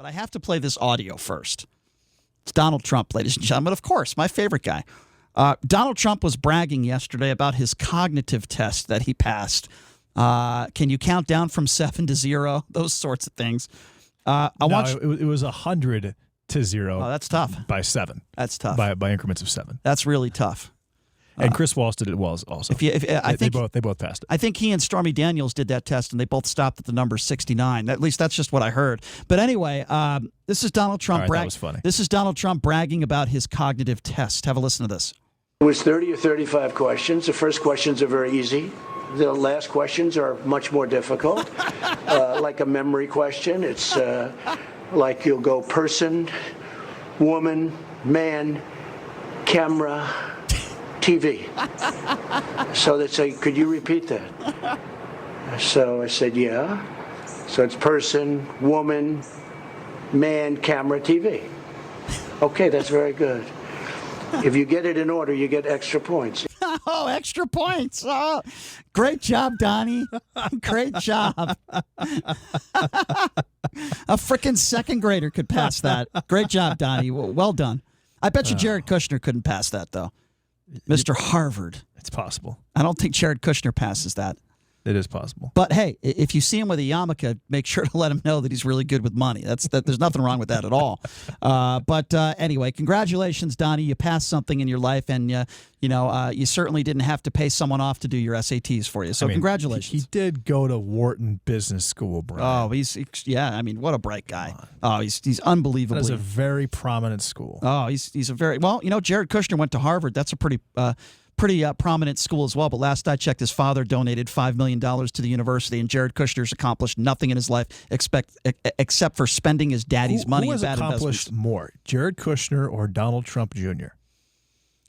I have to play this audio first. It's Donald Trump, ladies and gentlemen. Of course, my favorite guy. Donald Trump was bragging yesterday about his cognitive test that he passed. Can you count down from 7 to 0? Those sorts of things. It was 100 to 0. Oh, that's tough. By 7. That's tough. By increments of 7. That's really tough. And Chris Wallace did it well also. They both passed it. I think he and Stormy Daniels did that test, and they both stopped at the number 69. At least that's just what I heard. But anyway, this is Donald Trump. That was funny. This is Donald Trump bragging about his cognitive test. Have a listen to this. It was 30 or 35 questions. The first questions are very easy. The last questions are much more difficult, like a memory question. It's like you'll go person, woman, man, camera, TV. So they say, could you repeat that? So I said, yeah. So it's person, woman, man, camera, TV. Okay, that's very good. If you get it in order, you get extra points. Oh, extra points. Oh, great job, Donnie. Great job. A freaking second grader could pass that. Great job, Donnie. Well done. I bet you Jared Kushner couldn't pass that, though. Mr. Harvard. It's possible. I don't think Jared Kushner passes that. It is possible. But hey, if you see him with a yarmulke, make sure to let him know that he's really good with money. There's nothing wrong with that at all. But anyway, congratulations, Donnie. You passed something in your life, and you certainly didn't have to pay someone off to do your SATs for you. So congratulations. He did go to Wharton Business School, Brian. Oh, what a bright guy. Oh, he's unbelievably. That is a very prominent school. Oh, he's a very Jared Kushner went to Harvard. That's a pretty prominent school as well, but last I checked, his father donated $5 million to the university, and Jared Kushner's accomplished nothing in his life except for spending his daddy's money in bad investments. Who has accomplished more, Jared Kushner or Donald Trump Jr.?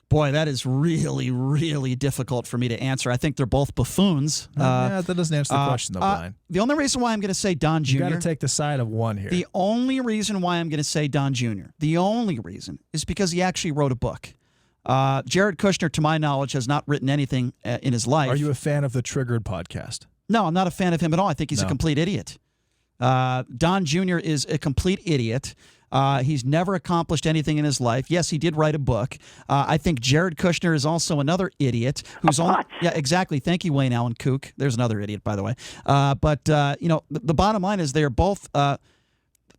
Boy, that is really, really difficult for me to answer. I think they're both buffoons. That doesn't answer the question, though, Brian. The only reason why I'm going to say Don Jr. You got to take the side of one here. The only reason why I'm going to say Don Jr., the only reason, is because he actually wrote a book. Jared Kushner, to my knowledge, has not written anything in his life. Are you a fan of the Triggered podcast? No, I'm not a fan of him at all. I think he's a complete idiot. Don Jr. is a complete idiot. He's never accomplished anything in his life. Yes, he did write a book. I think Jared Kushner is also another idiot. Yeah, exactly. Thank you, Wayne Allen Kook. There's another idiot, by the way. But the bottom line is they are both.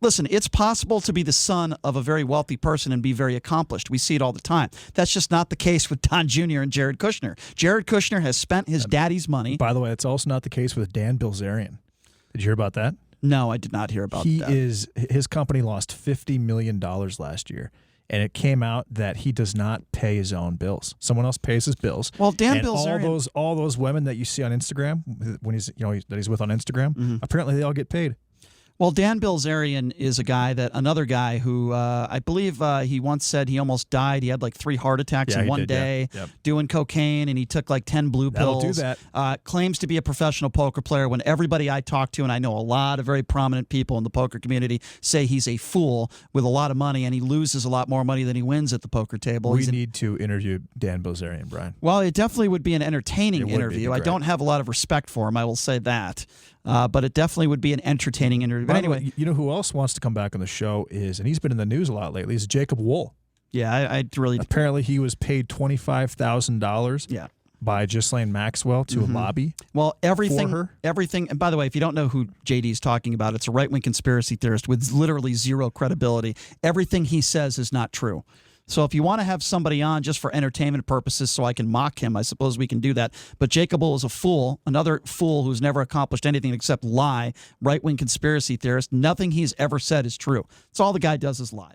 Listen, it's possible to be the son of a very wealthy person and be very accomplished. We see it all the time. That's just not the case with Don Jr. and Jared Kushner. Jared Kushner has spent his daddy's money. By the way, it's also not the case with Dan Bilzerian. Did you hear about that? No, I did not hear about that. His company lost $50 million last year, and it came out that he does not pay his own bills. Someone else pays his bills. Well, Dan Bilzerian, all those women that you see on Instagram when he's with on Instagram, apparently they all get paid. Well, Dan Bilzerian is another guy who I believe he once said he almost died. He had like 3 heart attacks in one day doing cocaine, and he took like 10 blue pills. That'll do that. Claims to be a professional poker player when everybody I talk to, and I know a lot of very prominent people in the poker community, say he's a fool with a lot of money, and he loses a lot more money than he wins at the poker table. We need to interview Dan Bilzerian, Brian. Well, it definitely would be an entertaining interview. I don't have a lot of respect for him, I will say that. But it definitely would be an entertaining interview. But anyway, you know who else wants to come back on the show and he's been in the news a lot lately, is Jacob Wool. Yeah, I really... Apparently he was paid $25,000 by Ghislaine Maxwell to lobby everything, for her. Everything, and by the way, if you don't know who JD's talking about, it's a right-wing conspiracy theorist with literally zero credibility. Everything he says is not true. So if you want to have somebody on just for entertainment purposes so I can mock him, I suppose we can do that. But Jacob Wool is a fool, another fool who's never accomplished anything except lie, right-wing conspiracy theorist. Nothing he's ever said is true. It's all the guy does is lie.